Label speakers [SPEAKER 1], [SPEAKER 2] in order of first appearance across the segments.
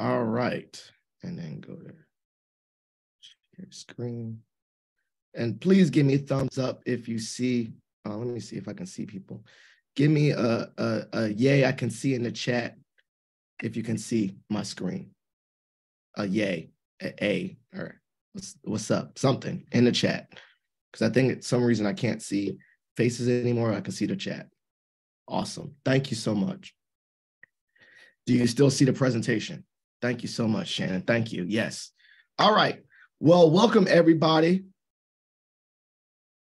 [SPEAKER 1] All right. And then go to share screen. And please give me a thumbs up if you see. Let me see if I can see people. Give me a yay I can see in the chat if you can see my screen. A yay, a or what's up? Something in the chat. Because I think for some reason I can't see faces anymore. I can see the chat. Awesome. Thank you so much. Do you still see the presentation? Thank you so much, Shannon. Thank you. Yes. All right. Well, welcome everybody.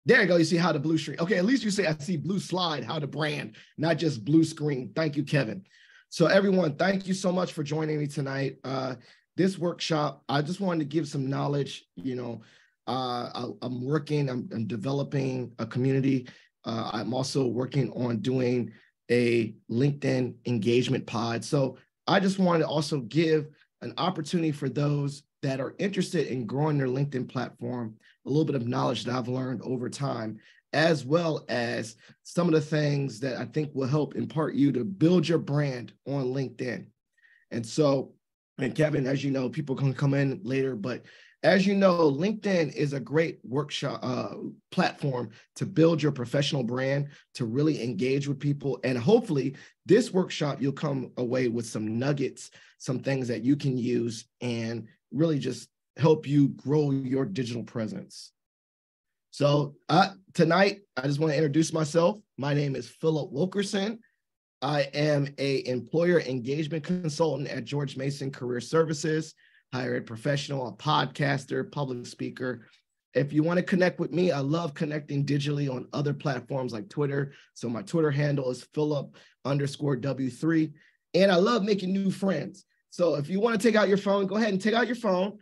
[SPEAKER 1] There you go. You see how the blue screen. Okay, at least you say I see blue slide, how to brand, not just blue screen. Thank you, Kevin. So everyone, thank you so much for joining me tonight. This workshop, I just wanted to give some knowledge. You know, I'm developing a community. I'm also working on doing a LinkedIn engagement pod. So I just wanted to also give an opportunity for those that are interested in growing their LinkedIn platform, a little bit of knowledge that I've learned over time, as well as some of the things that I think will help impart you to build your brand on LinkedIn. And so, and Kevin, as you know, people can come in later, but as you know, LinkedIn is a great workshop platform to build your professional brand, to really engage with people. And hopefully this workshop, you'll come away with some nuggets, some things that you can use and really just help you grow your digital presence. So tonight, I just want to introduce myself. My name is Philip Wilkerson. I am an employer engagement consultant at George Mason Career Services, higher ed professional, a podcaster, public speaker. If you want to connect with me, I love connecting digitally on other platforms like Twitter. So my Twitter handle is Philip_W3. And I love making new friends. So if you want to take out your phone, go ahead and take out your phone,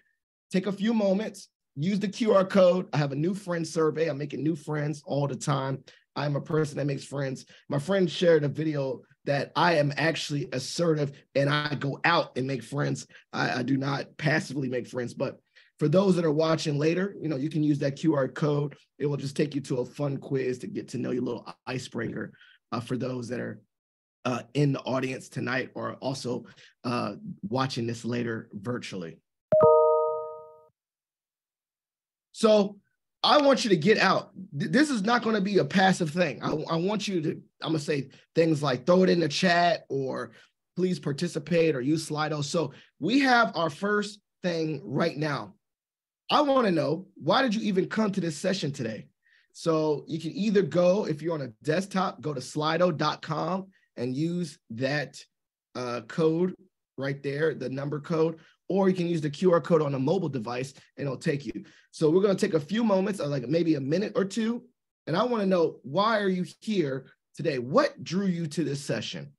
[SPEAKER 1] take a few moments, use the QR code. I have a new friend survey. I'm making new friends all the time. I'm a person that makes friends. My friend shared a video that I am actually assertive and I go out and make friends. I do not passively make friends, but for those that are watching later, you know, you can use that QR code. It will just take you to a fun quiz to get to know you, a little icebreaker for those that are in the audience tonight or also watching this later virtually. So I want you to get out. This is not going to be a passive thing. I want you to, I'm going to say things like throw it in the chat or please participate or use Slido. So we have our first thing right now. I want to know, why did you even come to this session today? So you can either go, if you're on a desktop, go to slido.com and use that code right there, the number code, or you can use the QR code on a mobile device and it'll take you. So we're going to take a few moments, like maybe a minute or two. And I want to know, why are you here today? What drew you to this session?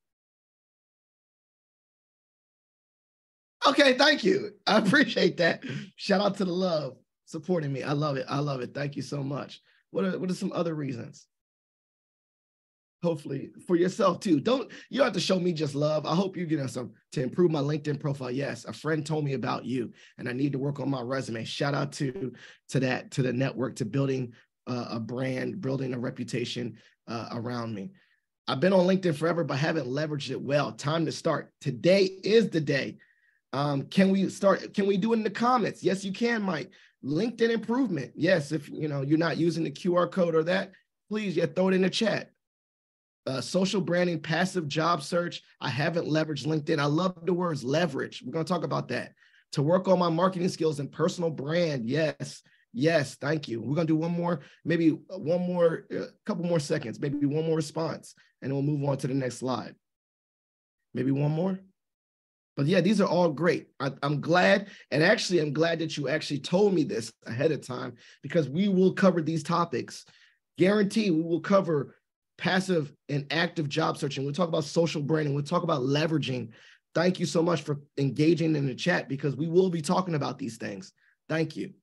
[SPEAKER 1] Okay, thank you. I appreciate that. Shout out to the love supporting me. I love it. I love it. Thank you so much. What are some other reasons? Hopefully for yourself too. You don't have to show me just love. I hope you get some to improve my LinkedIn profile. Yes, a friend told me about you and I need to work on my resume. Shout out to the network, to building a brand, building a reputation around me. I've been on LinkedIn forever, but haven't leveraged it well. Time to start. Today is the day. Can we start? Can we do it in the comments? Yes, you can, Mike. LinkedIn improvement. Yes, if you're not using the QR code or that, please throw it in the chat. Social branding, passive job search. I haven't leveraged LinkedIn. I love the words leverage. We're going to talk about that. To work on my marketing skills and personal brand. Yes. Yes. Thank you. We're going to do one more, maybe one more, couple more seconds, maybe one more response, and we'll move on to the next slide. Maybe one more. But yeah, these are all great. I'm glad. And actually, I'm glad that you actually told me this ahead of time, because we will cover these topics. Guarantee we will cover passive and active job searching. We'll talk about social branding. We'll talk about leveraging. Thank you so much for engaging in the chat, because we will be talking about these things. Thank you.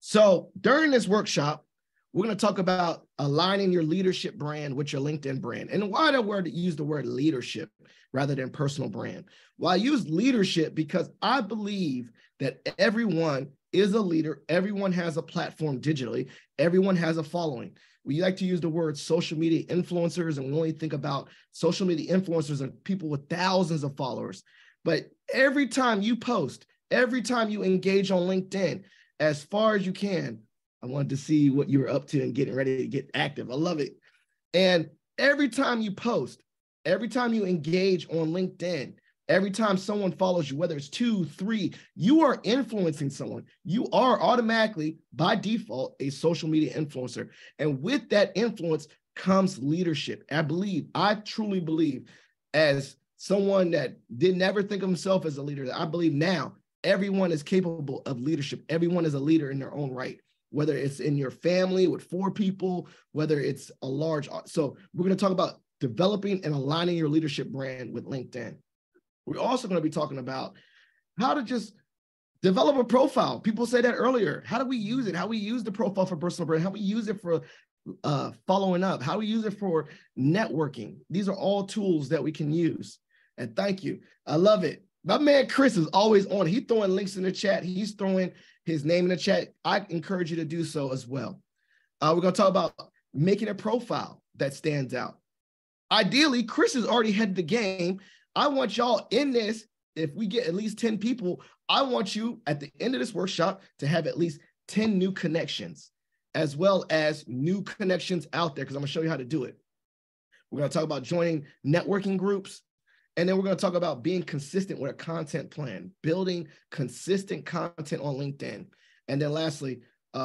[SPEAKER 1] So during this workshop, we're going to talk about aligning your leadership brand with your LinkedIn brand. And why do I use the word leadership rather than personal brand? Well, I use leadership because I believe that everyone is a leader. Everyone has a platform digitally. Everyone has a following. We like to use the word social media influencers, and we only think about social media influencers are people with thousands of followers. But every time you post, every time you engage on LinkedIn, as far as you can, I wanted to see what you were up to and getting ready to get active. I love it. And every time you post, every time you engage on LinkedIn, every time someone follows you, whether it's 2, 3, you are influencing someone. You are automatically, by default, a social media influencer. And with that influence comes leadership. I truly believe, as someone that did never think of himself as a leader, I believe now everyone is capable of leadership. Everyone is a leader in their own right, whether it's in your family with 4 people, whether it's a large. So we're going to talk about developing and aligning your leadership brand with LinkedIn. We're also going to be talking about how to just develop a profile. People said that earlier. How do we use it? How we use the profile for personal brand? How we use it for following up? How we use it for networking? These are all tools that we can use. And thank you. I love it. My man Chris is always on. He's throwing links in the chat. He's throwing his name in the chat. I encourage you to do so as well. We're going to talk about making a profile that stands out. Ideally, Chris has already had the game. I want y'all in this. If we get at least 10 people, I want you at the end of this workshop to have at least 10 new connections, as well as new connections out there, because I'm going to show you how to do it. We're going to talk about joining networking groups. And then we're going to talk about being consistent with a content plan, building consistent content on LinkedIn. And then lastly,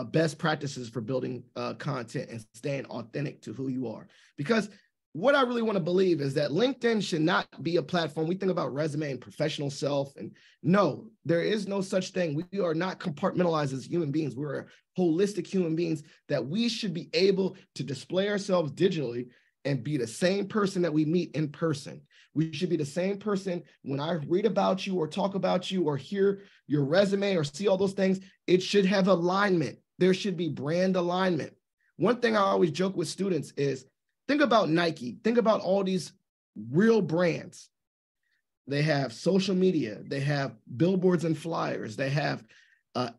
[SPEAKER 1] best practices for building content and staying authentic to who you are. Because what I really want to believe is that LinkedIn should not be a platform. We think about resume and professional self, and no, there is no such thing. We are not compartmentalized as human beings. We're holistic human beings that we should be able to display ourselves digitally and be the same person that we meet in person. We should be the same person when I read about you or talk about you or hear your resume or see all those things. It should have alignment. There should be brand alignment. One thing I always joke with students is, think about Nike. Think about all these real brands. They have social media. They have billboards and flyers. They have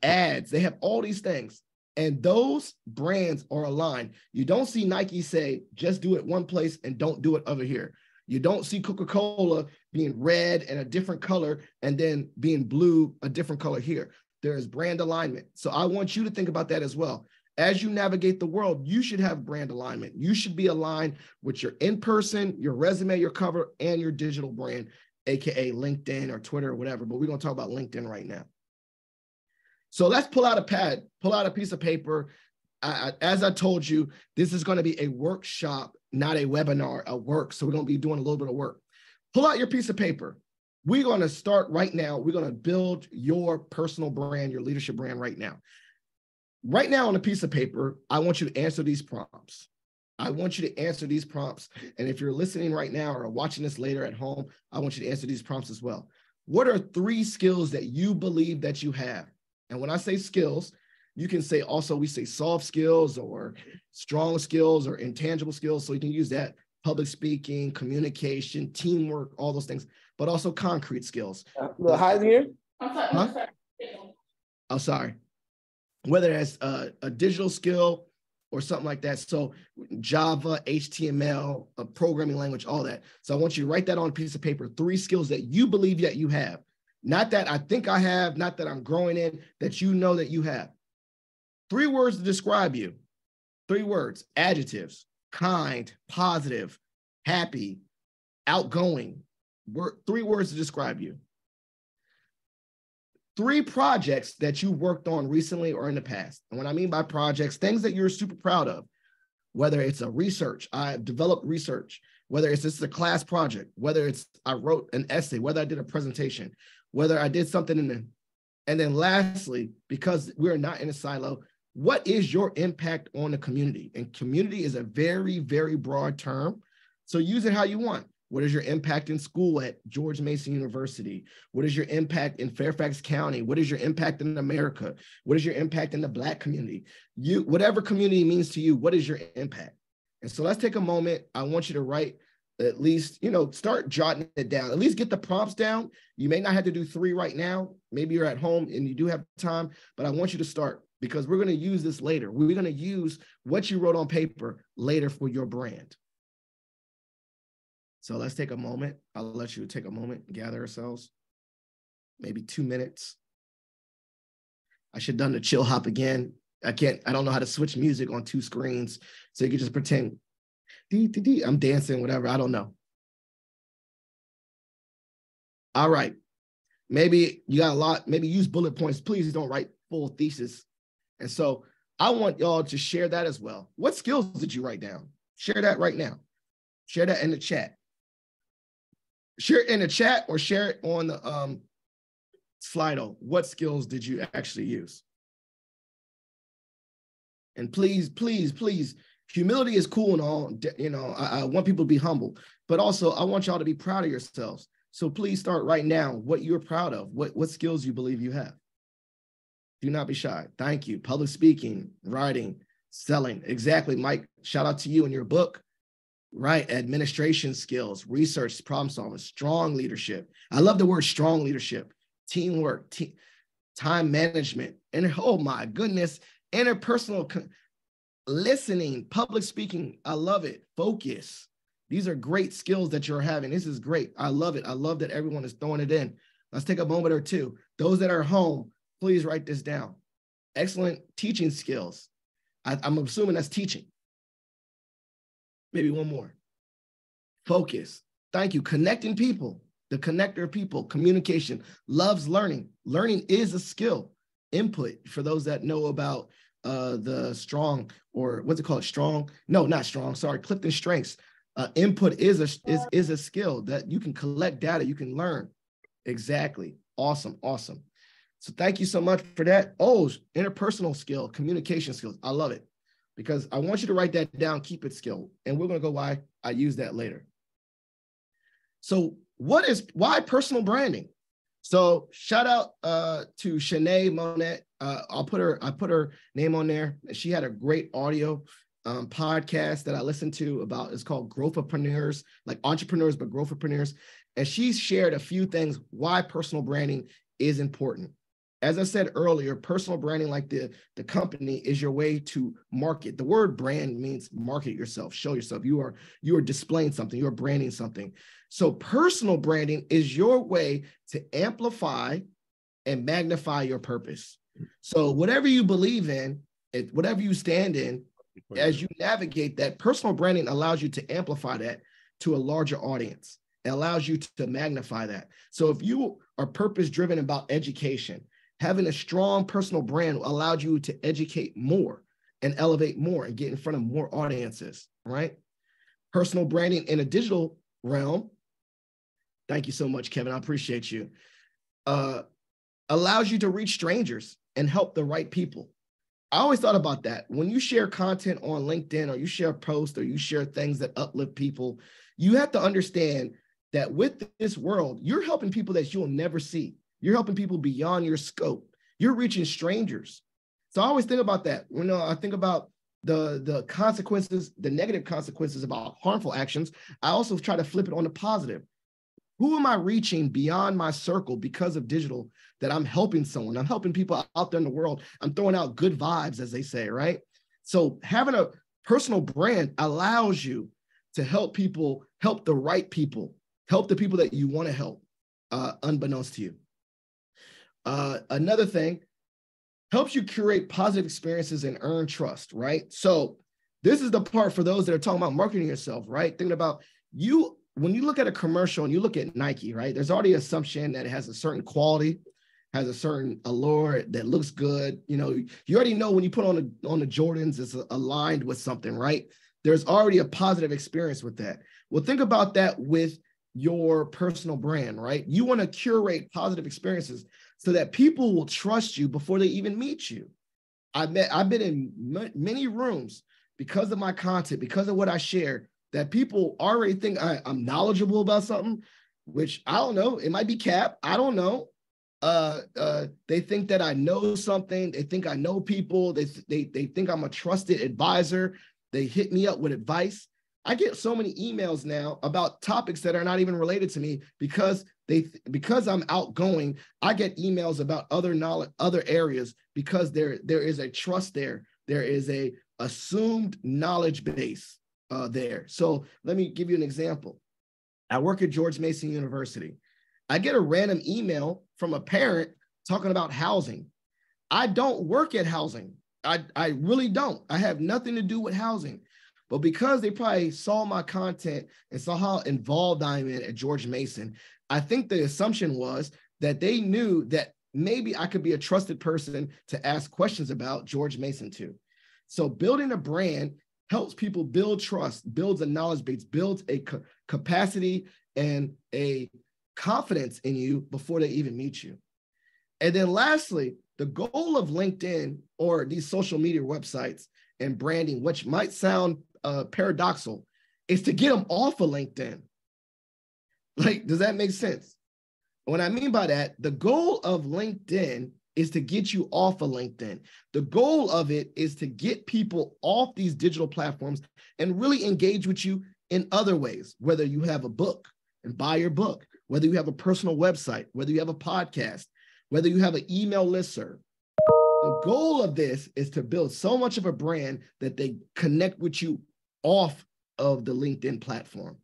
[SPEAKER 1] ads. They have all these things. And those brands are aligned. You don't see Nike say, just do it one place and don't do it over here. You don't see Coca-Cola being red and a different color and then being blue, a different color here. There is brand alignment. So I want you to think about that as well. As you navigate the world, you should have brand alignment. You should be aligned with your in-person, your resume, your cover, and your digital brand, AKA LinkedIn or Twitter or whatever. But we're going to talk about LinkedIn right now. So let's pull out a pad, pull out a piece of paper. As I told you, this is going to be a workshop, not a webinar, a work. So we're going to be doing a little bit of work. Pull out your piece of paper. We're going to start right now. We're going to build your personal brand, your leadership brand right now. Right now on a piece of paper, I want you to answer these prompts. I want you to answer these prompts. And if you're listening right now or watching this later at home, I want you to answer these prompts as well. What are 3 skills that you believe that you have? And when I say skills, you can say also, we say soft skills or strong skills or intangible skills. So you can use that: public speaking, communication, teamwork, all those things, but also concrete skills.
[SPEAKER 2] The highs here?
[SPEAKER 1] Huh? Oh, sorry. Whether that's a digital skill or something like that. So Java, HTML, a programming language, all that. So I want you to write that on a piece of paper, 3 skills that you believe that you have. Not that I think I have, not that I'm growing in, that you know that you have. 3 words to describe you. 3 words, adjectives: kind, positive, happy, outgoing. 3 words to describe you. 3 projects that you worked on recently or in the past. And what I mean by projects, things that you're super proud of, whether it's a research, I developed research, whether it's just a class project, whether it's I wrote an essay, whether I did a presentation, whether I did something in the, and then lastly, because we're not in a silo, what is your impact on the community? And community is a very, very broad term. So use it how you want. What is your impact in school at George Mason University? What is your impact in Fairfax County? What is your impact in America? What is your impact in the Black community? Whatever community means to you, what is your impact? And so let's take a moment. I want you to write at least, start jotting it down. At least get the prompts down. You may not have to do 3 right now. Maybe you're at home and you do have time, but I want you to start. because we're going to use this later. We're going to use what you wrote on paper later for your brand. So let's take a moment. I'll let you take a moment, gather ourselves, maybe 2 minutes. I should have done the chill hop again. I don't know how to switch music on 2 screens. So you can just pretend, I'm dancing, whatever, I don't know. All right. Maybe you got a lot, maybe use bullet points. Please don't write full thesis. And so I want y'all to share that as well. What skills did you write down? Share that right now. Share that in the chat. Share it in the chat or share it on the Slido. What skills did you actually use? And please, please, please, humility is cool and all. You know, I want people to be humble, but also I want y'all to be proud of yourselves. So please start right now what you're proud of, what skills you believe you have. Do not be shy. Thank you. Public speaking, writing, selling. Exactly, Mike. Shout out to you in your book. Right. Administration skills, research, problem solving, strong leadership. I love the word strong leadership, teamwork, time management, and oh my goodness, interpersonal listening, public speaking. I love it. Focus. These are great skills that you're having. This is great. I love it. I love that everyone is throwing it in. Let's take a moment or two. Those that are home, please write this down. Excellent teaching skills. I'm assuming that's teaching. Maybe one more. Focus. Thank you. Connecting people. The connector of people. Communication. Loves learning. Learning is a skill. Input, for those that know about the strong, or what's it called? Strong? No, not strong. Sorry. Clifton Strengths. Input is a skill that you can collect data. You can learn. Exactly. Awesome. Awesome. So thank you so much for that. Oh, interpersonal skill, communication skills. I love it. Because I want you to write that down, keep it skill. And we're going to go why I use that later. So why personal branding? So shout out to Shanae Monette. I put her name on there. She had a great audio podcast that I listened to about, it's called Growthpreneurs, like entrepreneurs, but growthpreneurs. And she shared a few things why personal branding is important. As I said earlier, personal branding, like the company, is your way to market. The word brand means market yourself, show yourself. You are displaying something, you are branding something. So personal branding is your way to amplify and magnify your purpose. So whatever you believe in, whatever you stand in, as you navigate that, personal branding allows you to amplify that to a larger audience. It allows you to magnify that. So if you are purpose-driven about education, having a strong personal brand allowed you to educate more and elevate more and get in front of more audiences, right? Personal branding in a digital realm, thank you so much, Kevin, I appreciate you, allows you to reach strangers and help the right people. I always thought about that. When you share content on LinkedIn, or you share posts, or you share things that uplift people, you have to understand that with this world, you're helping people that you'll never see. You're helping people beyond your scope. You're reaching strangers. So I always think about that. You know, I think about the consequences, the negative consequences about harmful actions. I also try to flip it on the positive. Who am I reaching beyond my circle because of digital that I'm helping someone? I'm helping people out there in the world. I'm throwing out good vibes, as they say, right? So having a personal brand allows you to help people, help the right people, help the people that you want to help, unbeknownst to you. Another thing, helps you curate positive experiences and earn trust, right? So this is the part for those that are talking about marketing yourself, right? Thinking about you, when you look at a commercial and you look at Nike, right? There's already an assumption that it has a certain quality, has a certain allure that looks good. You know, you already know when you put on the Jordans, it's aligned with something, right? There's already a positive experience with that. Well, think about that with your personal brand, right? You want to curate positive experiences so that people will trust you before they even meet you. I've been in many rooms because of my content, because of what I share, that people already think I'm knowledgeable about something, which I don't know. It might be cap. I don't know. They think that I know something. They think I know people. They think I'm a trusted advisor. They hit me up with advice. I get so many emails now about topics that are not even related to me because I'm outgoing. I get emails about other knowledge, other areas, because there is a trust there. There is a assumed knowledge base there. So let me give you an example. I work at George Mason University. I get a random email from a parent talking about housing. I don't work at housing. I really don't. I have nothing to do with housing. But because they probably saw my content and saw how involved I'm in at George Mason, I think the assumption was that they knew that maybe I could be a trusted person to ask questions about George Mason to. So building a brand helps people build trust, builds a knowledge base, builds a capacity and a confidence in you before they even meet you. And then lastly, the goal of LinkedIn or these social media websites and branding, which might sound paradoxical, is to get them off of LinkedIn. Like, does that make sense? What I mean by that, the goal of LinkedIn is to get you off of LinkedIn. The goal of it is to get people off these digital platforms and really engage with you in other ways, whether you have a book and buy your book, whether you have a personal website, whether you have a podcast, whether you have an email listserv. The goal of this is to build so much of a brand that they connect with you off of the LinkedIn platform.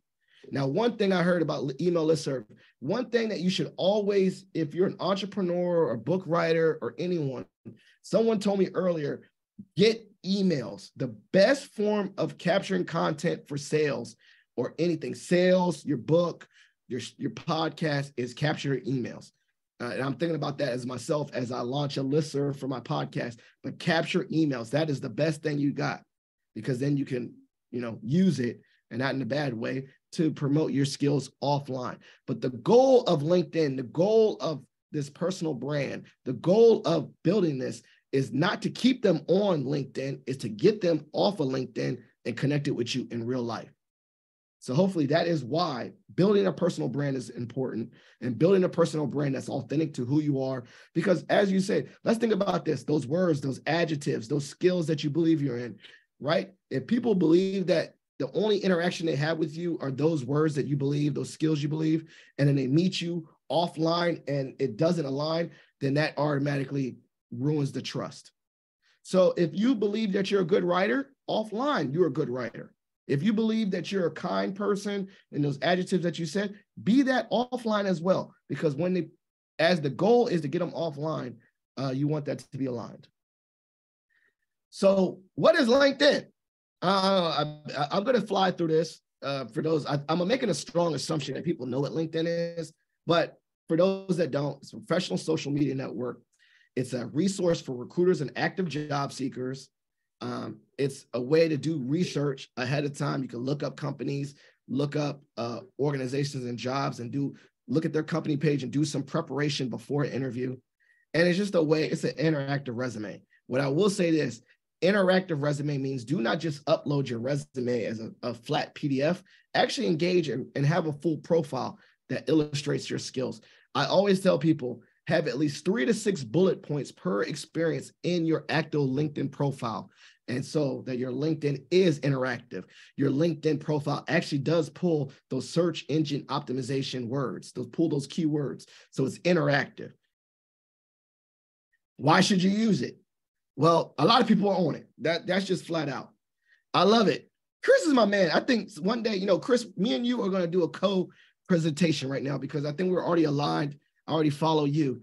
[SPEAKER 1] Now, one thing I heard about email listserv, one thing that you should always, if you're an entrepreneur or book writer or anyone, someone told me earlier, get emails. The best form of capturing content for sales or anything, sales, your book, your podcast, is capture emails. And I'm thinking about that as myself as I launch a listserv for my podcast, but capture emails. That is the best thing you got, because then you can, use it, and not in a bad way, to promote your skills offline. But the goal of LinkedIn, the goal of this personal brand, the goal of building this is not to keep them on LinkedIn, is to get them off of LinkedIn and connect it with you in real life. So hopefully that is why building a personal brand is important, and building a personal brand that's authentic to who you are. Because as you said, let's think about this, those words, those adjectives, those skills that you believe you're in, right? If people believe that the only interaction they have with you are those words that you believe, those skills you believe, and then they meet you offline and it doesn't align, then that automatically ruins the trust. So if you believe that you're a good writer, offline, you're a good writer. If you believe that you're a kind person and those adjectives that you said, be that offline as well. Because as the goal is to get them offline, you want that to be aligned. So what is LinkedIn? I'm going to fly through this for those. I'm making a strong assumption that people know what LinkedIn is, but for those that don't, it's a professional social media network. It's a resource for recruiters and active job seekers. It's a way to do research ahead of time. You can look up companies, look up organizations and jobs, and look at their company page and do some preparation before an interview. And it's just a way, it's an interactive resume. What I will say is, interactive resume means do not just upload your resume as a flat PDF. Actually engage and have a full profile that illustrates your skills. I always tell people, have at least 3 to 6 bullet points per experience in your active LinkedIn profile. And so that your LinkedIn is interactive. Your LinkedIn profile actually does pull those search engine optimization words, pull those keywords. So it's interactive. Why should you use it? Well, a lot of people are on it. That's just flat out. I love it. Chris is my man. I think one day, Chris, me and you are going to do a co-presentation right now, because I think we're already aligned. I already follow you.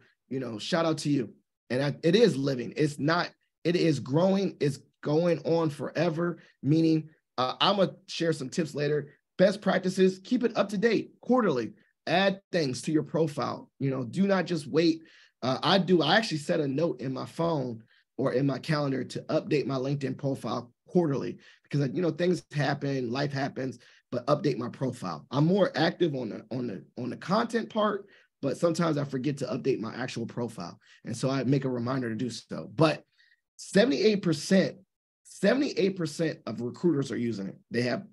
[SPEAKER 1] Shout out to you. And it is living. It is growing. It's going on forever, meaning I'm going to share some tips later. Best practices, keep it up to date quarterly. Add things to your profile. Do not just wait. I actually set a note in my phone or in my calendar to update my LinkedIn profile quarterly, because things happen, life happens, but update my profile. I'm more active on the content part, but sometimes I forget to update my actual profile. And so I make a reminder to do so. But 78% of recruiters are using it. They have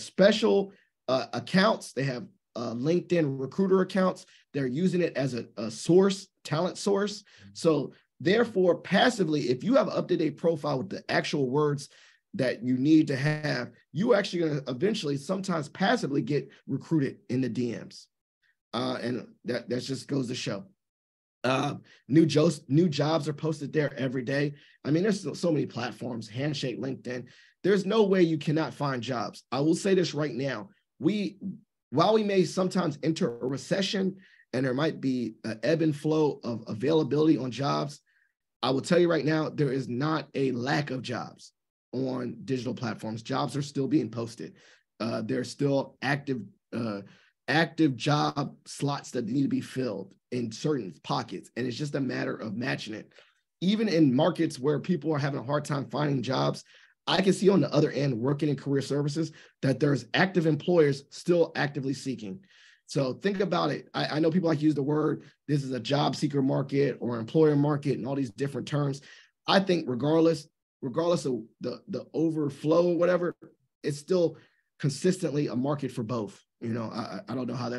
[SPEAKER 1] special accounts. They have LinkedIn recruiter accounts. They're using it as a source, talent source. So therefore, passively, if you have an up-to-date profile with the actual words that you need to have, you actually going to eventually sometimes passively get recruited in the DMs. And that just goes to show. New jobs are posted there every day. I mean, there's so many platforms, Handshake, LinkedIn. There's no way you cannot find jobs. I will say this right now. While we may sometimes enter a recession and there might be an ebb and flow of availability on jobs, I will tell you right now, there is not a lack of jobs on digital platforms. Jobs are still being posted. There's still active job slots that need to be filled in certain pockets. And it's just a matter of matching it. Even in markets where people are having a hard time finding jobs, I can see on the other end, working in career services, that there's active employers still actively seeking. So think about it. I know people like to use the word, this is a job seeker market or employer market and all these different terms. I think regardless of the overflow or whatever, it's still consistently a market for both. You know, I don't know how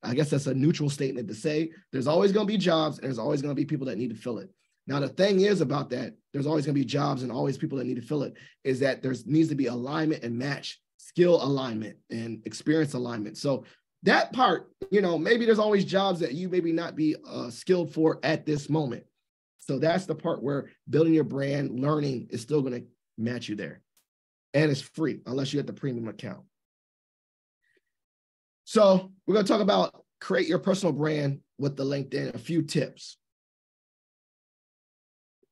[SPEAKER 1] I guess that's a neutral statement to say. There's always going to be jobs and there's always going to be people that need to fill it. Now, the thing is about that, there's always going to be jobs and always people that need to fill it, is that there needs to be alignment and match, skill alignment and experience alignment. So that part, you know, maybe there's always jobs that you maybe not be skilled for at this moment. So that's the part where building your brand, learning is still going to match you there. And it's free unless you have the premium account. So we're going to talk about create your personal brand with the LinkedIn, a few tips.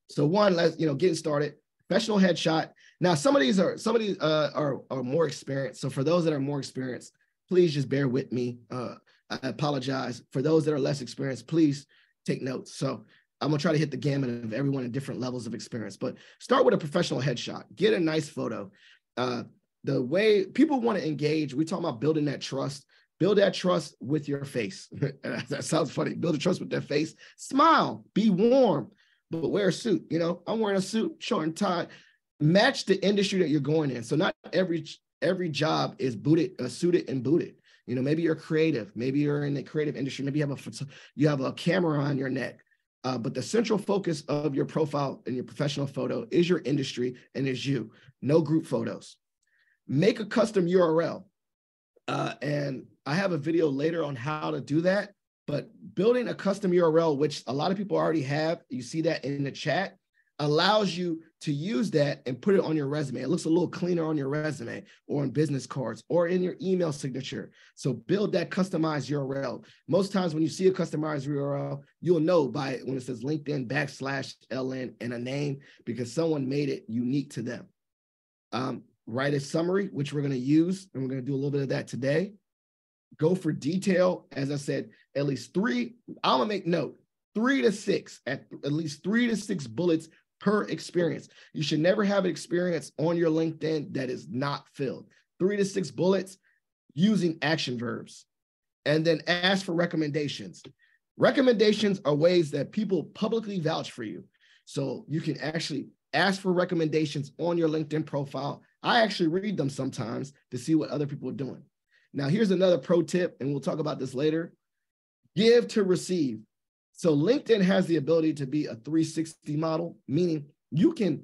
[SPEAKER 1] So one, getting started, professional headshot. Now, some of these are more experienced. So for those that are more experienced, please just bear with me. I apologize. For those that are less experienced, please take notes. So I'm gonna try to hit the gamut of everyone at different levels of experience, but start with a professional headshot. Get a nice photo. The way people want to engage, we talk about building that trust. Build that trust with your face. That sounds funny. Build a trust with their face. Smile, be warm, but wear a suit. You know, I'm wearing a suit, short and tie. Match the industry that you're going in. So not every job is suited and booted. You know, maybe you're creative. Maybe you're in the creative industry. Maybe you have a camera on your neck. But the central focus of your profile and your professional photo is your industry and is you. No group photos. Make a custom URL. And I have a video later on how to do that. But building a custom URL, which a lot of people already have, you see that in the chat, allows you to use that and put it on your resume. It looks a little cleaner on your resume or on business cards or in your email signature. So build that customized URL. Most times when you see a customized URL, you'll know by when it says LinkedIn /LN and a name because someone made it unique to them. Write a summary, which we're going to use, and we're going to do a little bit of that today. Go for detail. As I said, at least 3, I'm going to make note, 3 to 6, at least 3 to 6 bullets per experience. You should never have an experience on your LinkedIn that is not filled. 3 to 6 bullets using action verbs. And then ask for recommendations. Recommendations are ways that people publicly vouch for you. So you can actually ask for recommendations on your LinkedIn profile. I actually read them sometimes to see what other people are doing. Now, here's another pro tip, and we'll talk about this later. Give to receive. So LinkedIn has the ability to be a 360 model, meaning you can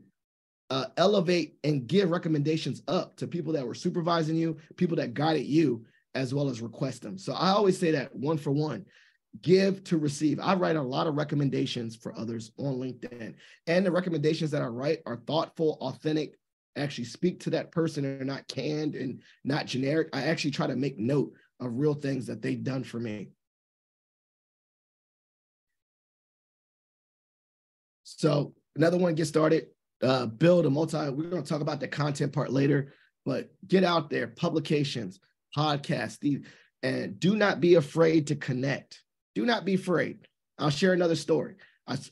[SPEAKER 1] elevate and give recommendations up to people that were supervising you, people that guided you, as well as request them. So I always say that 1 for 1. Give to receive. I write a lot of recommendations for others on LinkedIn. And the recommendations that I write are thoughtful, authentic, actually speak to that person and are not canned and not generic. I actually try to make note of real things that they've done for me. So another one, get started, build a we're going to talk about the content part later, but get out there, publications, podcasts, and do not be afraid to connect. Do not be afraid. I'll share another story.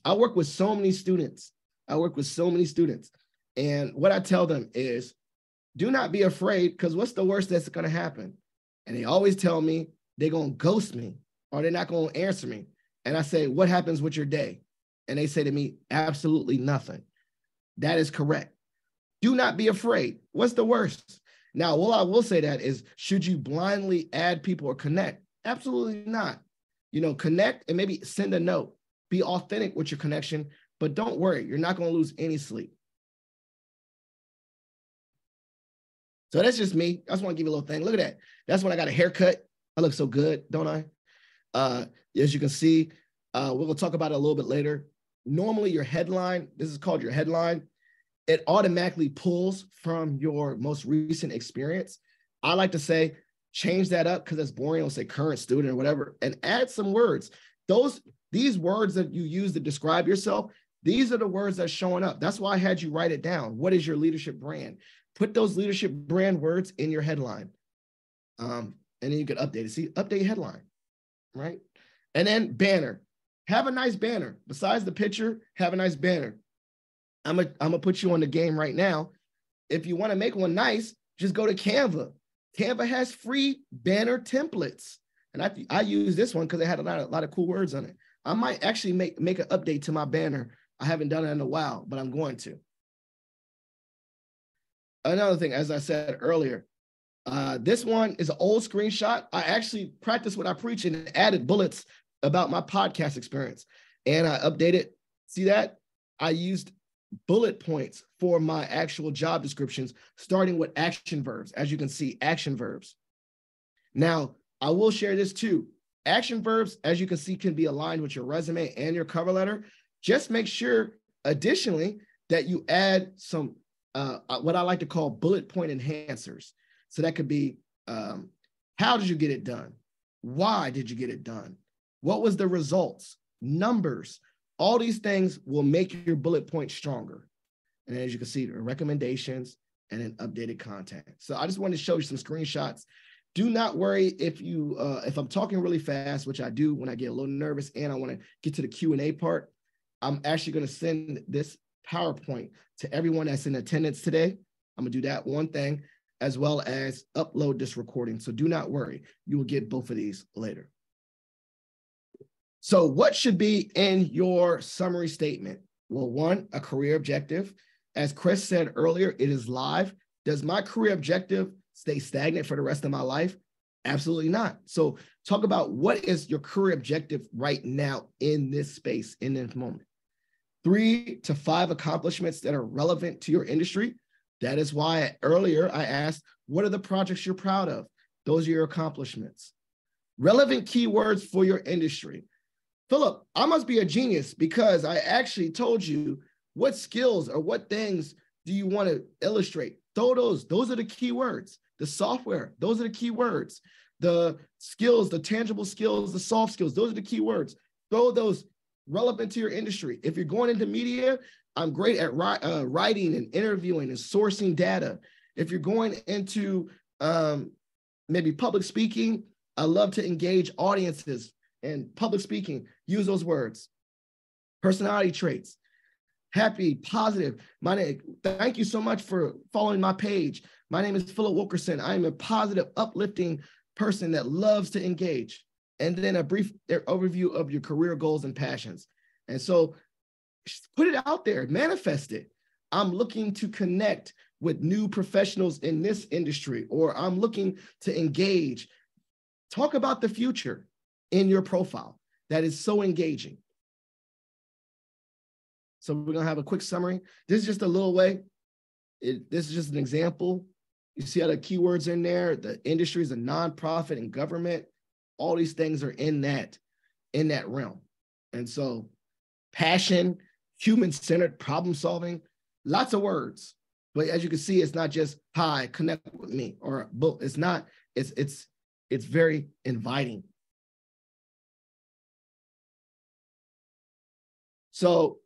[SPEAKER 1] I work with so many students. And what I tell them is, do not be afraid, because what's the worst that's going to happen? And they always tell me they're going to ghost me or they're not going to answer me. And I say, what happens with your day? And they say to me, absolutely nothing. That is correct. Do not be afraid. What's the worst? Now, what I will say that is, should you blindly add people or connect? Absolutely not. You know, connect and maybe send a note. Be authentic with your connection, but don't worry, you're not going to lose any sleep. So that's just me. I just want to give you a little thing. Look at that. That's when I got a haircut. I look so good, don't I? As you can see, we're going to talk about it a little bit later. Normally your headline, this is called your headline, it automatically pulls from your most recent experience. I like to say, change that up because it's boring. I'll say current student or whatever, and add some words. These words that you use to describe yourself, these are the words that's showing up. That's why I had you write it down. What is your leadership brand? Put those leadership brand words in your headline. And then you can update it. See, update headline, right? And then banner. Have a nice banner. Besides the picture, have a nice banner. I'm gonna put you on the game right now. If you want to make one nice, just go to Canva. Canva has free banner templates. And I use this one because it had a lot of cool words on it. I might actually make an update to my banner. I haven't done it in a while, but I'm going to. Another thing, as I said earlier, this one is an old screenshot. I actually practiced what I preach and added bullets about my podcast experience. And I updated. See that? I used bullet points for my actual job descriptions, starting with action verbs. As you can see, action verbs. Now, I will share this too. Action verbs, as you can see, can be aligned with your resume and your cover letter. Just make sure, additionally, that you add some, what I like to call bullet point enhancers. So that could be, how did you get it done? Why did you get it done? What was the results? Numbers. All these things will make your bullet point stronger. And as you can see, there are recommendations and then updated content. So I just wanted to show you some screenshots. Do not worry if I'm talking really fast, which I do when I get a little nervous and I want to get to the Q&A part. I'm actually going to send this PowerPoint to everyone that's in attendance today. I'm going to do that one thing, as well as upload this recording. So do not worry. You will get both of these later. So what should be in your summary statement? Well, one, a career objective. As Chris said earlier, it is live. Does my career objective stay stagnant for the rest of my life? Absolutely not. So talk about what is your career objective right now in this space, in this moment. 3 to 5 accomplishments that are relevant to your industry. That is why earlier I asked, what are the projects you're proud of? Those are your accomplishments. Relevant keywords for your industry. Philip, I must be a genius because I actually told you what skills or what things do you want to illustrate. Throw those are the keywords. The software, those are the keywords. The skills, the tangible skills, the soft skills, those are the keywords. Throw those relevant to your industry. If you're going into media, I'm great at writing and interviewing and sourcing data. If you're going into maybe public speaking, I love to engage audiences and public speaking. Use those words. Personality traits. Happy, positive. Thank you so much for following my page. My name is Philip Wilkerson. I am a positive, uplifting person that loves to engage. And then a brief overview of your career goals and passions. And so put it out there, manifest it. I'm looking to connect with new professionals in this industry, or I'm looking to engage. Talk about the future in your profile. That is so engaging. So we're going to have a quick summary. This is just a little way. This is just an example. You see how the keywords in there, the industry is a nonprofit and government. All these things are in that realm. And so passion, human-centered problem solving, lots of words. But as you can see, it's not just, hi, connect with me, or it's not, it's very inviting. So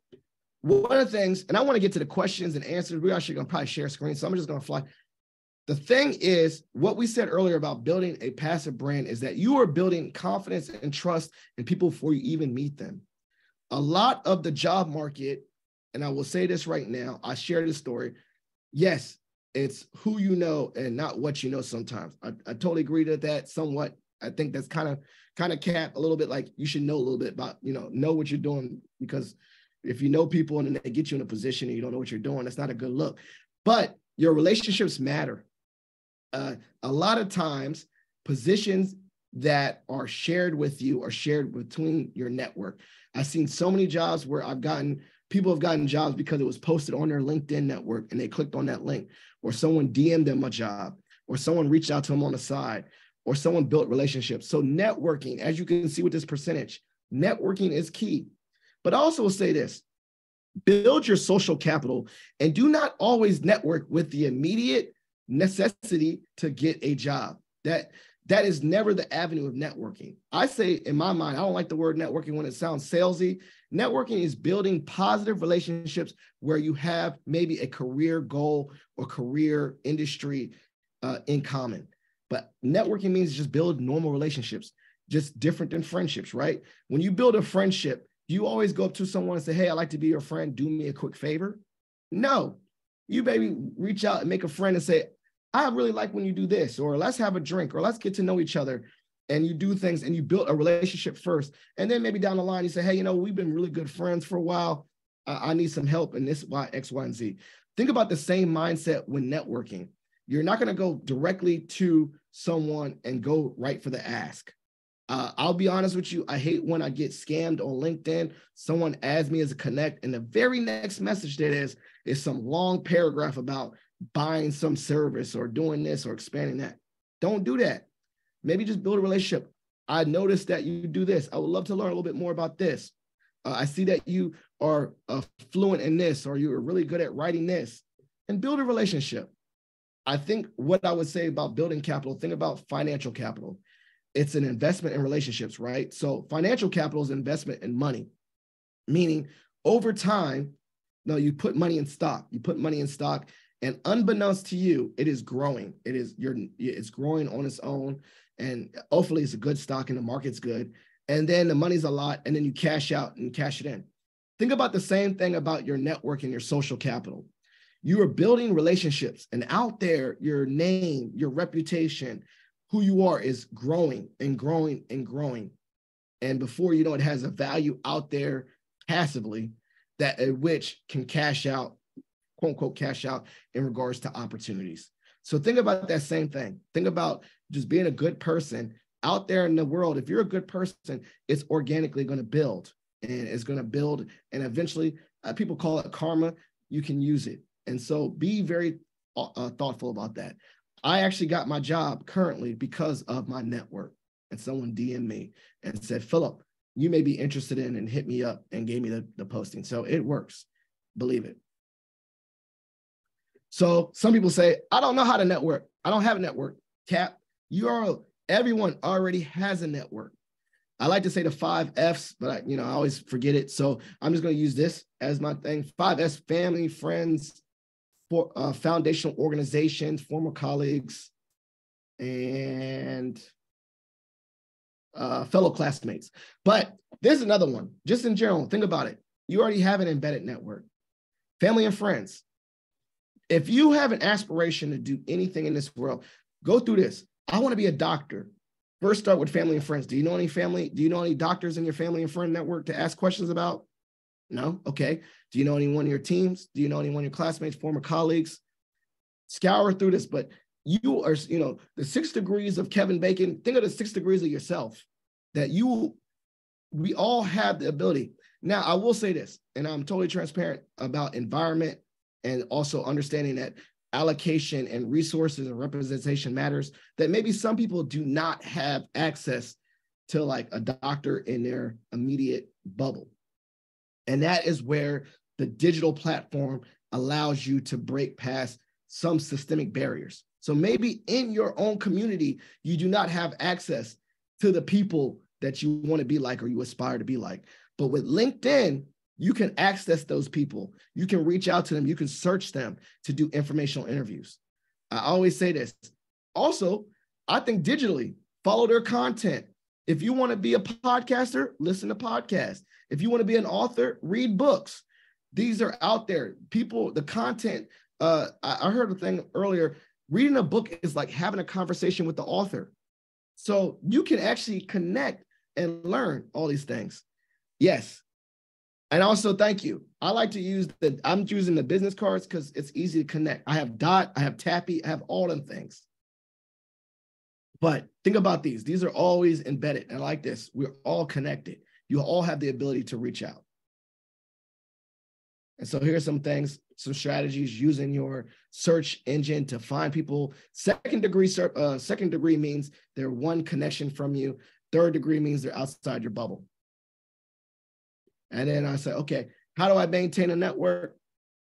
[SPEAKER 1] one of the things, and I want to get to the questions and answers. We're actually going to probably share screen, so I'm just going to fly. The thing is, what we said earlier about building a passive brand is that you are building confidence and trust in people before you even meet them. A lot of the job market, and I will say this right now, I share this story. Yes, it's who you know and not what you know sometimes. I totally agree with that somewhat. I think that's kind of cap a little bit, like you should know a little bit about, know what you're doing, because if you know people and then they get you in a position and you don't know what you're doing, that's not a good look. But your relationships matter. A lot of times, positions that are shared with you are shared between your network. I've seen so many jobs where I've gotten People have gotten jobs because it was posted on their LinkedIn network and they clicked on that link, or someone DM'd them a job, or someone reached out to them on the side, or someone built relationships. So networking, as you can see with this percentage, networking is key. But I also will say this, build your social capital and do not always network with the immediate necessity to get a job. That is never the avenue of networking. I say, in my mind, I don't like the word networking when it sounds salesy. Networking is building positive relationships where you have maybe a career goal or career industry in common. But networking means just build normal relationships, just different than friendships, right? When you build a friendship, do you always go up to someone and say, hey, I'd like to be your friend, do me a quick favor? No, you maybe reach out and make a friend and say, I really like when you do this, or let's have a drink, or let's get to know each other. And you do things and you build a relationship first. And then maybe down the line, you say, hey, you know, we've been really good friends for a while. I need some help in this, Y, X, Y, and Z. Think about the same mindset when networking. You're not going to go directly to someone and go right for the ask. I'll be honest with you. I hate when I get scammed on LinkedIn. Someone adds me as a connect, and the very next message that is some long paragraph about buying some service or doing this or expanding that. Don't do that. Maybe just build a relationship. I noticed that you do this. I would love to learn a little bit more about this. I see that you are fluent in this, or you are really good at writing this, and build a relationship. I think what I would say about building capital, think about financial capital. It's an investment in relationships, right? So financial capital is investment in money, meaning over time, no, you put money in stock. You put money in stock, and unbeknownst to you, it is growing. It's growing on its own, and hopefully it's a good stock and the market's good. And then the money's a lot, and then you cash out and cash it in. Think about the same thing about your network and your social capital. You are building relationships, and out there, your name, your reputation, who you are is growing and growing and growing. And before you know, it has a value out there passively that which can cash out, quote unquote, cash out in regards to opportunities. So think about that same thing. Think about just being a good person out there in the world. If you're a good person, it's organically going to build, and it's going to build. And eventually, people call it karma. You can use it. And so be very thoughtful about that. I actually got my job currently because of my network, and someone DM'd me and said, Philip, you may be interested in, and hit me up and gave me the posting. So it works. Believe it. So some people say, I don't know how to network. I don't have a network. Cap, everyone already has a network. I like to say the 5 F's, but I always forget it. So I'm just going to use this as my thing. 5 F's: family, friends, foundational organizations, former colleagues, and fellow classmates. But there's another one. Just in general, think about it. You already have an embedded network. Family and friends. If you have an aspiration to do anything in this world, go through this. I want to be a doctor. First, start with family and friends. Do you know any doctors in your family and friend network to ask questions about? No? Okay. Do you know anyone in your teams? Do you know anyone in your classmates, former colleagues? Scour through this, but you are, the 6 degrees of Kevin Bacon. Think of the 6 degrees of yourself that we all have the ability. Now, I will say this, and I'm totally transparent about environment and also understanding that allocation and resources and representation matters, that maybe some people do not have access to like a doctor in their immediate bubble. And that is where the digital platform allows you to break past some systemic barriers. So maybe in your own community, you do not have access to the people that you want to be like or you aspire to be like. But with LinkedIn, you can access those people. You can reach out to them. You can search them to do informational interviews. I always say this. Also, I think digitally, follow their content. If you want to be a podcaster, listen to podcasts. If you want to be an author, read books. These are out there. People, the content, I heard a thing earlier, reading a book is like having a conversation with the author. So you can actually connect and learn all these things. Yes. And also, thank you. I like to use I'm using the business cards because it's easy to connect. I have Dot, I have Tappy, I have all them things. But think about these. These are always embedded. And I like this. We're all connected. You all have the ability to reach out. And so here's some things, some strategies using your search engine to find people. Second degree means they're one connection from you. Third degree means they're outside your bubble. And then I say, okay, how do I maintain a network?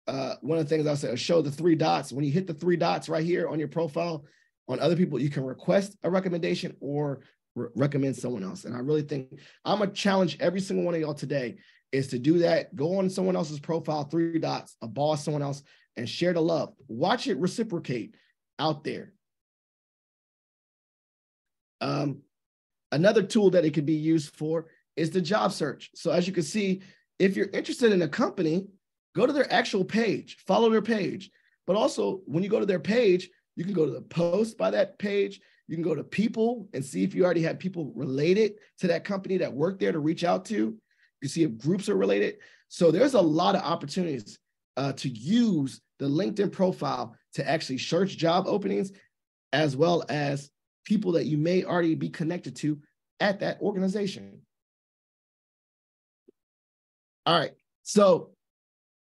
[SPEAKER 1] One of the things I'll say is show the 3 dots. When you hit the 3 dots right here on your profile, on other people, you can request a recommendation or recommend someone else. And I really think I'm going to challenge every single one of y'all today is to do that. Go on someone else's profile, 3 dots, a boss, someone else, and share the love. Watch it reciprocate out there. Another tool that it could be used for is the job search. So as you can see, if you're interested in a company, go to their actual page, follow their page. But also when you go to their page, you can go to the post by that page. You can go to people and see if you already have people related to that company that work there to reach out to. You see if groups are related. So there's a lot of opportunities to use the LinkedIn profile to actually search job openings, as well as people that you may already be connected to at that organization. All right, so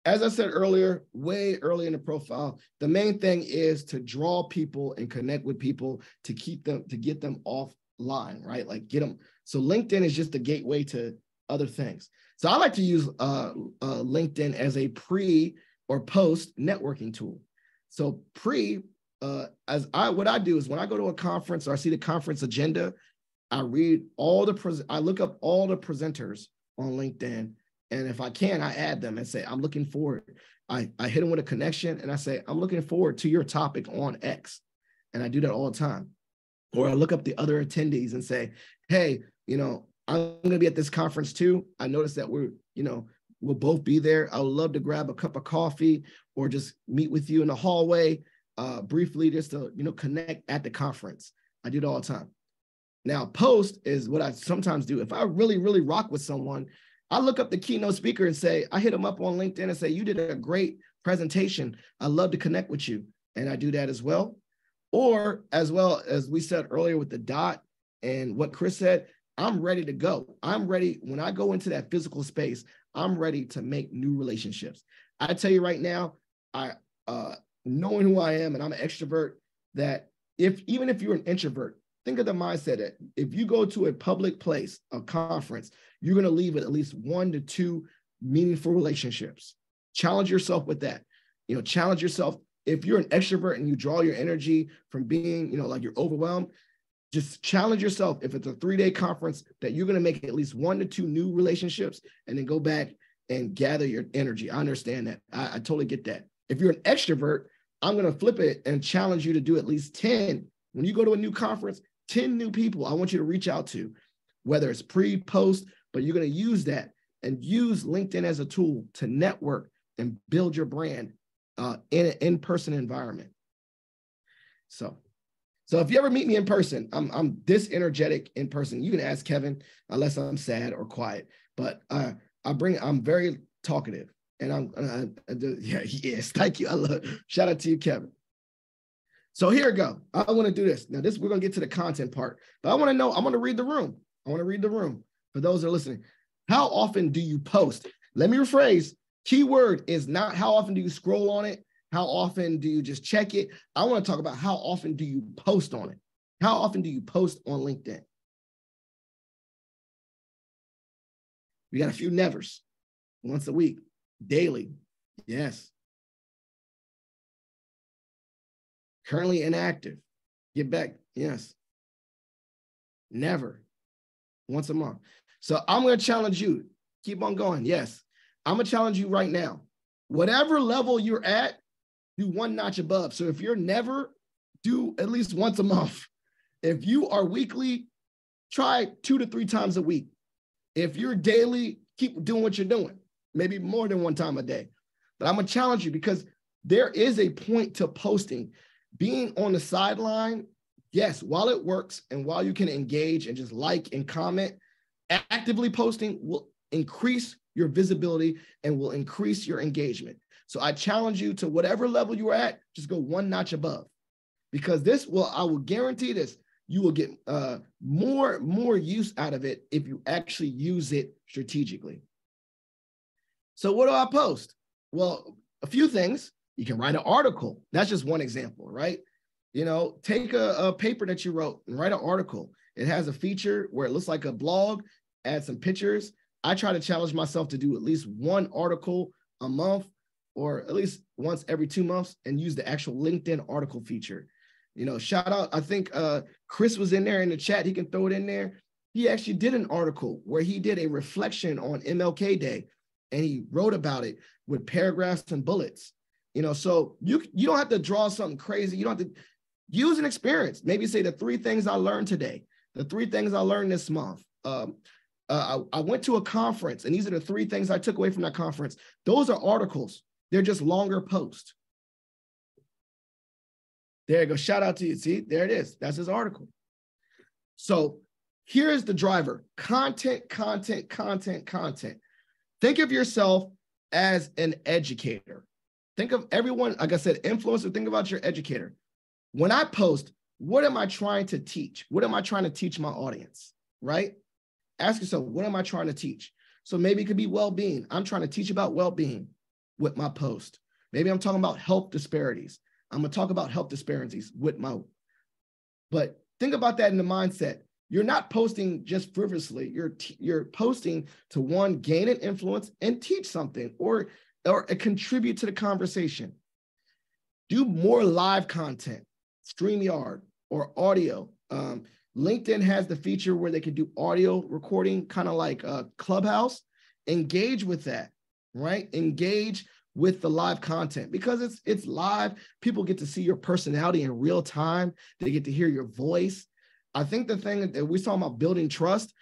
[SPEAKER 1] as I said earlier, way early in the profile, the main thing is to draw people and connect with people to keep them, to get them offline, right? Like get them. So LinkedIn is just the gateway to other things. So I like to use LinkedIn as a pre or post networking tool. So what I do is when I go to a conference or I see the conference agenda, I read I look up all the presenters on LinkedIn. And if I can, I add them and say, I'm looking forward. I hit them with a connection and I say, I'm looking forward to your topic on X. And I do that all the time. Or I look up the other attendees and say, hey, I'm going to be at this conference too. I noticed that we'll both be there. I would love to grab a cup of coffee or just meet with you in the hallway briefly, just to, connect at the conference. I do it all the time. Now, post is what I sometimes do. If I really, really rock with someone, I look up the keynote speaker and say, I hit them up on LinkedIn and say, you did a great presentation. I'd love to connect with you. And I do that as well. Or as well as we said earlier with the dot and what Chris said, I'm ready to go. I'm ready. When I go into that physical space, I'm ready to make new relationships. I tell you right now, knowing who I am and I'm an extrovert, that even if you're an introvert, think of the mindset that if you go to a public place, a conference, you're going to leave with at least 1 to 2 meaningful relationships. Challenge yourself with that. Challenge yourself. If you're an extrovert and you draw your energy from being, like you're overwhelmed, just challenge yourself. If it's a 3-day conference, that you're going to make at least 1 to 2 new relationships and then go back and gather your energy. I understand that. I totally get that. If you're an extrovert, I'm going to flip it and challenge you to do at least 10. When you go to a new conference, 10 new people I want you to reach out to, whether it's pre, post, but you're going to use that and use LinkedIn as a tool to network and build your brand in an in-person environment. So if you ever meet me in person, I'm this energetic in person. You can ask Kevin, unless I'm sad or quiet, but I'm very talkative, and yeah, he is. Thank you. Shout out to you, Kevin. So here we go. I want to do this. Now we're going to get to the content part, but I want to know, I want to read the room. For those that are listening. How often do you post? Let me rephrase. Keyword is not how often do you scroll on it? How often do you just check it? I want to talk about how often do you post on it? How often do you post on LinkedIn? We got a few nevers. Once a week, daily. Yes. Currently inactive. Get back. Yes. Never. Once a month. So I'm going to challenge you. Keep on going. Yes. I'm going to challenge you right now. Whatever level you're at, do 1 notch above. So if you're never, do at least once a month. If you are weekly, try 2 to 3 times a week. If you're daily, keep doing what you're doing. Maybe more than 1 time a day. But I'm going to challenge you because there is a point to posting. Being on the sideline, yes, while it works and while you can engage and just like and comment, actively posting will increase your visibility and will increase your engagement. So I challenge you to whatever level you are at, just go 1 notch above, because I will guarantee this, you will get more use out of it if you actually use it strategically. So what do I post? Well, a few things. You can write an article. That's just one example, right? You know, take a paper that you wrote and write an article. It has a feature where it looks like a blog, add some pictures. I try to challenge myself to do at least one article a month or at least once every 2 months and use the actual LinkedIn article feature. You know, shout out, I think Chris was in there in the chat. He can throw it in there. He actually did an article where he did a reflection on MLK Day and he wrote about it with paragraphs and bullets. You know, so you don't have to draw something crazy. You don't have to use an experience. Maybe say the 3 things I learned today, the 3 things I learned this month. I went to a conference and these are the 3 things I took away from that conference. Those are articles. They're just longer posts. There you go. Shout out to you. See, there it is. That's his article. So here's the driver. Content, content, content, content. Think of yourself as an educator. Think of everyone, like I said, influencer, think about your educator. When I post, what am I trying to teach? What am I trying to teach my audience, right? Ask yourself, what am I trying to teach? So maybe it could be well-being. I'm trying to teach about well-being with my post. Maybe I'm talking about health disparities. I'm going to talk about health disparities with my, but think about that in the mindset. You're not posting just frivolously. You're posting to, one, gain an influence and teach something or contribute to the conversation. Do more live content, StreamYard or audio. LinkedIn has the feature where they can do audio recording, kind of like Clubhouse. Engage with that, right? Engage with the live content because it's live. People get to see your personality in real time. They get to hear your voice. I think the thing that we're talking about building trust,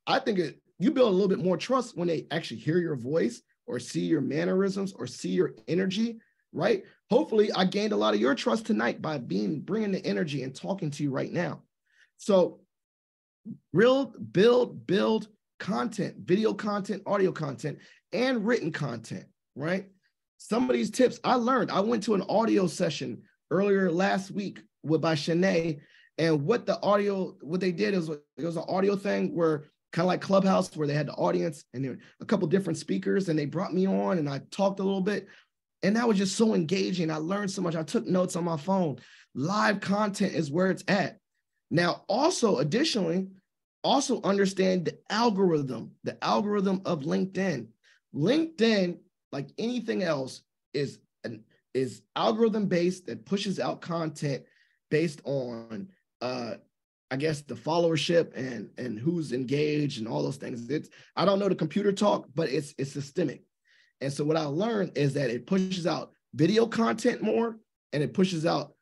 [SPEAKER 1] I think you build a little bit more trust when they actually hear your voice or see your mannerisms or see your energy, right? Hopefully I gained a lot of your trust tonight by bringing the energy and talking to you right now. So build content, video content, audio content, and written content, right? Some of these tips I learned. I went to an audio session earlier last week by Shanae, and what they did is it was an audio thing where kind of like Clubhouse, where they had the audience and there were a couple different speakers, and they brought me on and I talked a little bit, and that was just so engaging. I learned so much. I took notes on my phone. Live content is where it's at. Now, additionally, understand the algorithm of LinkedIn. LinkedIn, like anything else, is algorithm based that pushes out content based on I guess the followership and who's engaged and all those things. I don't know the computer talk, but it's systemic. And so what I learned is that it pushes out video content more and it pushes out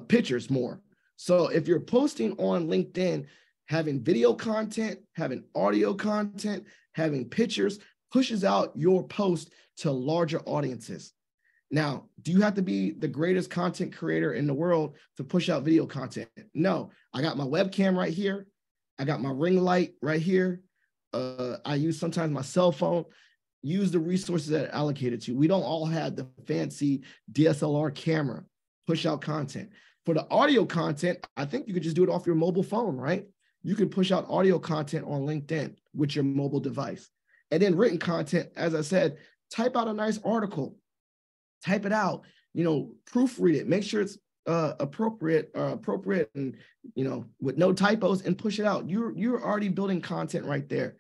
[SPEAKER 1] pictures more. So if you're posting on LinkedIn, having video content, having audio content, having pictures pushes out your post to larger audiences. Now, do you have to be the greatest content creator in the world to push out video content? No, I got my webcam right here. I got my ring light right here. I use sometimes my cell phone. Use the resources that are allocated to you. We don't all have the fancy DSLR camera, push out content. For the audio content, I think you could just do it off your mobile phone, right? You can push out audio content on LinkedIn with your mobile device. And then written content, as I said, type out a nice article, type it out, proofread it, make sure it's appropriate and, with no typos, and push it out. You're already building content right there.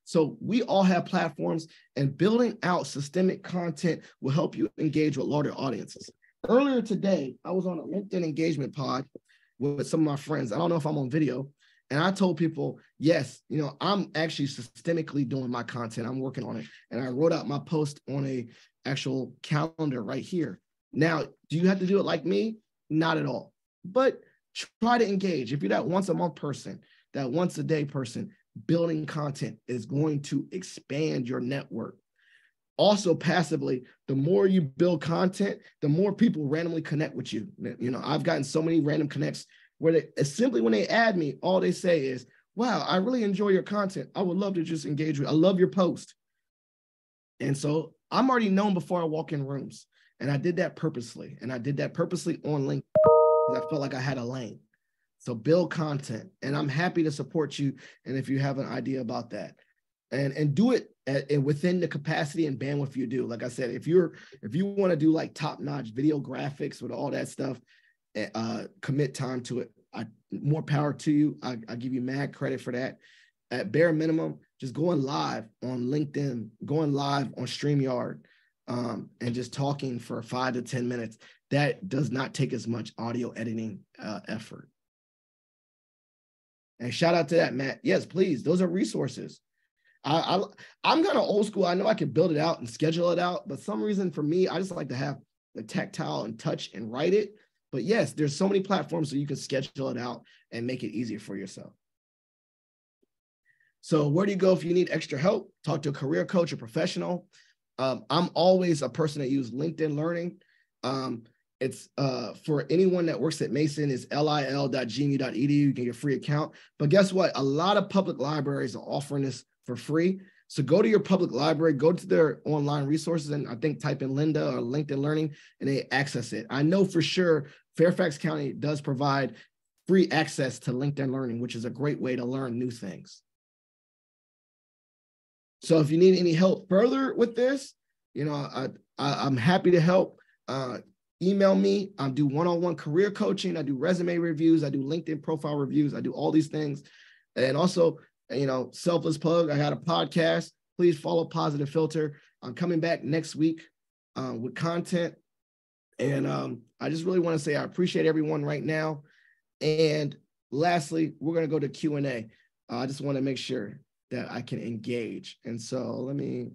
[SPEAKER 1] So we all have platforms, and building out systemic content will help you engage with larger audiences. Earlier today, I was on a LinkedIn engagement pod with some of my friends. I don't know if I'm on video. And I told people, yes, I'm actually systemically doing my content. I'm working on it. And I wrote out my post on a actual calendar right here. Now, do you have to do it like me? Not at all. But try to engage. If you're that once a month person, that once a day person, building content is going to expand your network. Also, passively, the more you build content, the more people randomly connect with you. I've gotten so many random connects where they simply, when they add me, all they say is, wow, I really enjoy your content. I would love to just engage with you. I love your post. And so I'm already known before I walk in rooms. And I did that purposely. And I did that purposely on LinkedIn because I felt like I had a lane. So build content. And I'm happy to support you. And if you have an idea about that. and do it within the capacity and bandwidth you do. Like I said, if you want to do like top-notch video graphics with all that stuff, commit time to it. More power to you. I give you mad credit for that. At bare minimum, just going live on LinkedIn, going live on StreamYard, and just talking for 5 to 10 minutes. That does not take as much audio editing effort. And shout out to that, Matt. Yes, please. Those are resources. I'm kind of old school. I know I can build it out and schedule it out, but some reason for me, I just like to have the tactile and touch and write it. But yes, there's so many platforms so you can schedule it out and make it easier for yourself. So where do you go if you need extra help? Talk to a career coach or professional. I'm always a person that uses LinkedIn Learning. It's for anyone that works at Mason, is lil.gmu.edu. You can get a free account. But guess what? A lot of public libraries are offering this for free. So go to your public library, go to their online resources, and I think type in Lynda or LinkedIn Learning, and they access it. I know for sure Fairfax County does provide free access to LinkedIn Learning, which is a great way to learn new things. So if you need any help further with this, you know, I'm happy to help. Email me. I do one-on-one career coaching. I do resume reviews. I do LinkedIn profile reviews. I do all these things. And also, you know, selfless plug, I had a podcast. Please follow Positive Filter. I'm coming back next week with content. And I just really want to say I appreciate everyone right now. And lastly, we're going to go to Q&A. I just want to make sure that I can engage. And so let me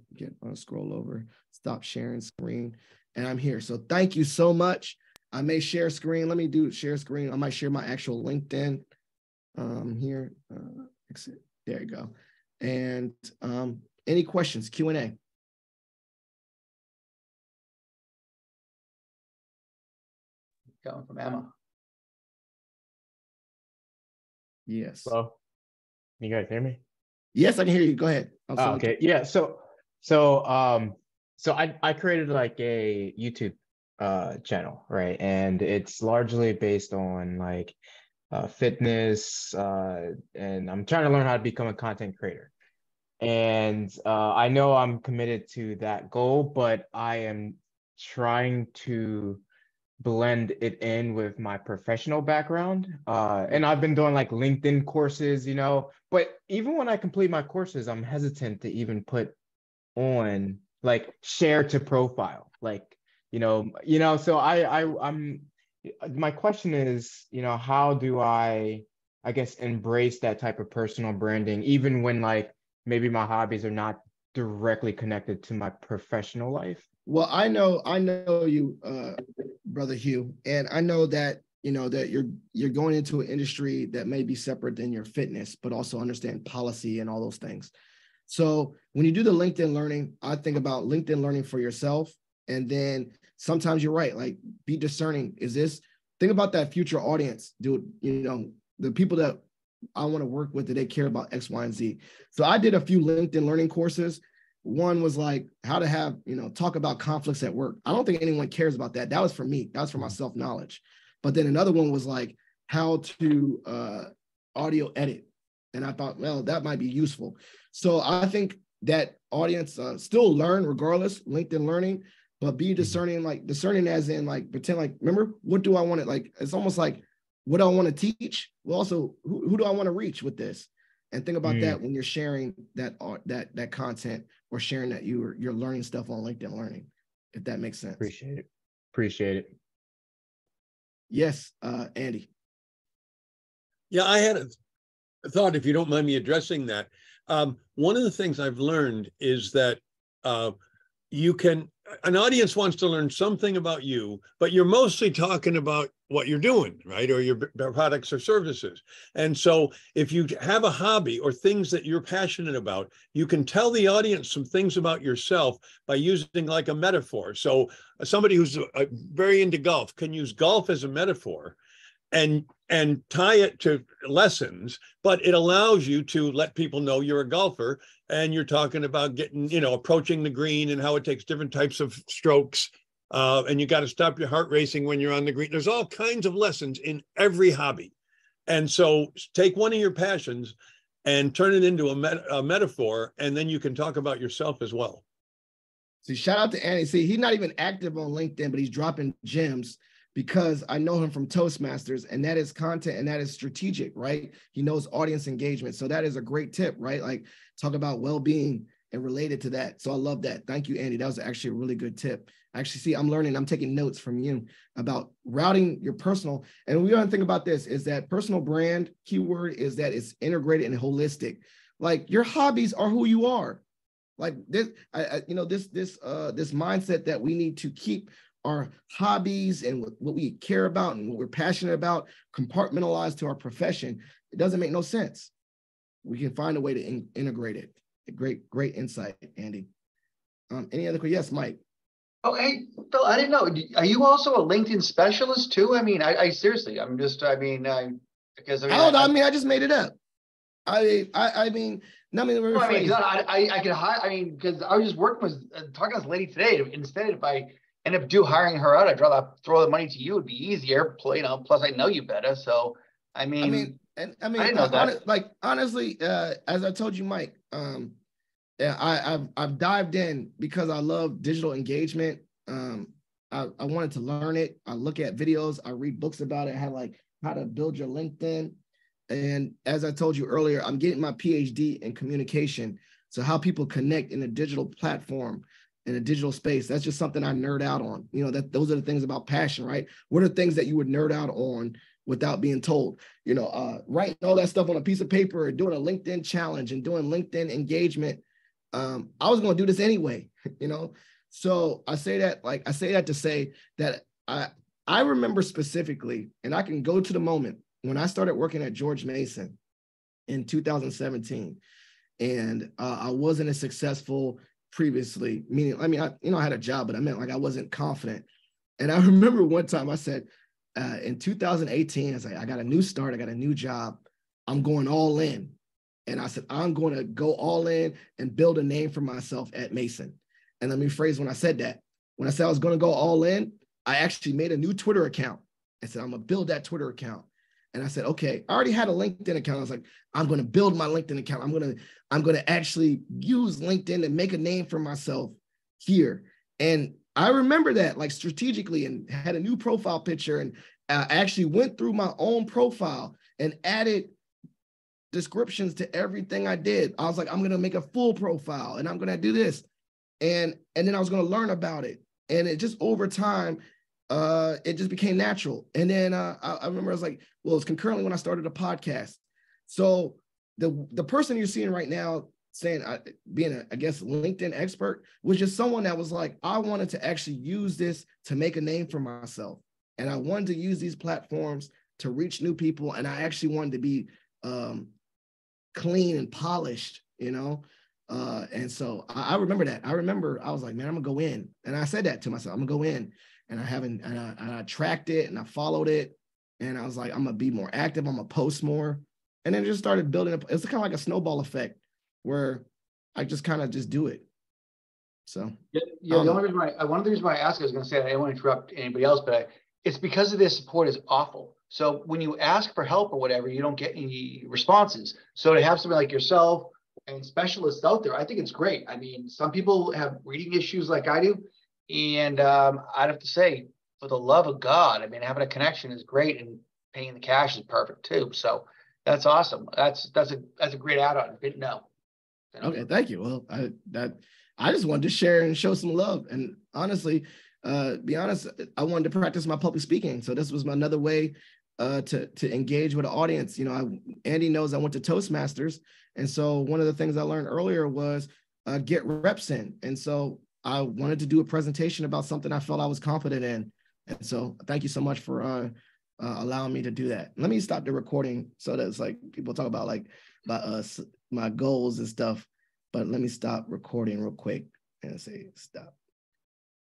[SPEAKER 1] scroll over, stop sharing screen. And I'm here. So thank you so much. I may share screen. Let me do share screen. I might share my actual LinkedIn here. Exit. There you go. And any questions, Q&A?
[SPEAKER 2] Coming from Emma.
[SPEAKER 1] Yes.
[SPEAKER 3] Hello. Can you guys hear me?
[SPEAKER 1] Yes, I can hear you. Go ahead.
[SPEAKER 3] Okay. Yeah. So I created like a YouTube channel, right? And it's largely based on like fitness, and I'm trying to learn how to become a content creator. And I know I'm committed to that goal, but I am trying to blend it in with my professional background. And I've been doing like LinkedIn courses, you know, but even when I complete my courses, I'm hesitant to even put on like share to profile, like, you know, so I'm, my question is, you know, how do I guess, embrace that type of personal branding, even when like maybe my hobbies are not directly connected to my professional life?
[SPEAKER 1] Well, I know you, Brother Hugh, and I know that, you know, that you're going into an industry that may be separate than your fitness, but also understand policy and all those things. So when you do the LinkedIn Learning, I think about LinkedIn Learning for yourself. And then sometimes you're right, like be discerning. Think about that future audience, dude, you know, the people that I want to work with, that they care about X, Y, and Z. So I did a few LinkedIn Learning courses. One was like how to have, you know, talk about conflicts at work. I don't think anyone cares about that. That was for me. That was for my self-knowledge. But then another one was like how to audio edit. And I thought, well, that might be useful. So I think that audience still learn regardless, LinkedIn Learning, but be discerning, like discerning as in like pretend like, remember, what do I want to like, it's almost like, what do I want to teach? Well, also, who do I want to reach with this? And think about that when you're sharing that content or sharing that you're learning stuff on LinkedIn Learning, if that makes sense.
[SPEAKER 3] Appreciate it.
[SPEAKER 1] Yes, Andy.
[SPEAKER 4] Yeah, I had a thought, if you don't mind me addressing that. One of the things I've learned is that an audience wants to learn something about you, but you're mostly talking about what you're doing, right? Or your products or services. And so if you have a hobby or things that you're passionate about, you can tell the audience some things about yourself by using like a metaphor. So somebody who's very into golf can use golf as a metaphor and tie it to lessons, but it allows you to let people know you're a golfer and you're talking about getting, you know, approaching the green and how it takes different types of strokes. And you got to stop your heart racing when you're on the green. There's all kinds of lessons in every hobby. And so take one of your passions and turn it into a metaphor, and then you can talk about yourself as well.
[SPEAKER 1] See, shout out to Andy. See, he's not even active on LinkedIn, but he's dropping gems because I know him from Toastmasters, and that is content and that is strategic, right? He knows audience engagement. So that is a great tip, right? Like talk about well-being and related to that. So I love that. Thank you, Andy. That was actually a really good tip. Actually, see, I'm learning, I'm taking notes from you about routing your personal. And we want to think about this is that personal brand keyword is that it's integrated and holistic. Like your hobbies are who you are. Like this, this mindset that we need to keep our hobbies and what we care about and what we're passionate about compartmentalized to our profession. It doesn't make no sense. We can find a way to integrate it. Great insight, Andy. Any other questions? Yes, Mike.
[SPEAKER 2] Oh, hey, Phil, I didn't know. Are you also a LinkedIn specialist too? I mean, I seriously, I'm just, because
[SPEAKER 1] I just made it up. I mean,
[SPEAKER 2] I could hire. I mean, because I was just talking to this lady today. Instead, if I end up hiring her out, I'd rather throw the money to you. It'd be easier. Plus, I know you better. So, I didn't know that.
[SPEAKER 1] Honestly, as I told you, Mike, I've dived in because I love digital engagement. I wanted to learn it. I look at videos. I read books about it. How to build your LinkedIn. And as I told you earlier, I'm getting my PhD in communication. So how people connect in a digital platform, in a digital space, that's just something I nerd out on. Those are the things about passion, right? What are things that you would nerd out on without being told? Writing all that stuff on a piece of paper or doing a LinkedIn challenge and doing LinkedIn engagement. I was going to do this anyway, So I say that to say that I remember specifically, and I can go to the moment when I started working at George Mason in 2017, and I wasn't as successful previously, meaning, I had a job, but I meant I wasn't confident. And I remember one time I said, in 2018, I was like, I got a new start, I got a new job, I'm going all in. And I said, I'm going to go all in and build a name for myself at Mason. And let me phrase when I said that. When I said I was going to go all in, I actually made a new Twitter account. I said, I'm going to build that Twitter account. And I said, okay, I already had a LinkedIn account. I was like, I'm going to build my LinkedIn account. I'm going to actually use LinkedIn to make a name for myself here. And I remember that strategically, and had a new profile picture, and I actually went through my own profile and added descriptions to everything I did. I was like, I'm going to make a full profile and I'm going to do this. And then I was going to learn about it. And it just over time, it just became natural. And then I remember I was like, well, it's concurrently when I started a podcast. So the person you're seeing right now saying being I guess LinkedIn expert was just someone that was like, I wanted to actually use this to make a name for myself. And I wanted to use these platforms to reach new people. And I actually wanted to be clean and polished, and so I remember that. I was like, man, I'm gonna go in. And I said that to myself, I'm gonna go in. And I tracked it and I followed it. And I was like, I'm gonna be more active, I'm gonna post more. And then it just started building up. It's kind of like a snowball effect where I just kind of just do it. So
[SPEAKER 2] one of the reasons why I asked, I was gonna say, I didn't want to interrupt anybody else, but it's because of their support is awful. So when you ask for help or whatever, you don't get any responses. So to have somebody like yourself and specialists out there, I think it's great. I mean, some people have reading issues like I do. And I'd have to say, for the love of God, having a connection is great, and paying the cash is perfect too. So that's awesome. That's a great add-on. Didn't know.
[SPEAKER 1] Okay, thank you. Well, I just wanted to share and show some love. And honestly, be honest, I wanted to practice my public speaking. So this was another way to engage with the audience. Andy knows I went to Toastmasters. And so one of the things I learned earlier was get reps in. And so I wanted to do a presentation about something I felt I was confident in. And so thank you so much for allowing me to do that. Let me stop the recording so that it's people talk about my goals and stuff, but let me stop recording real quick and say stop.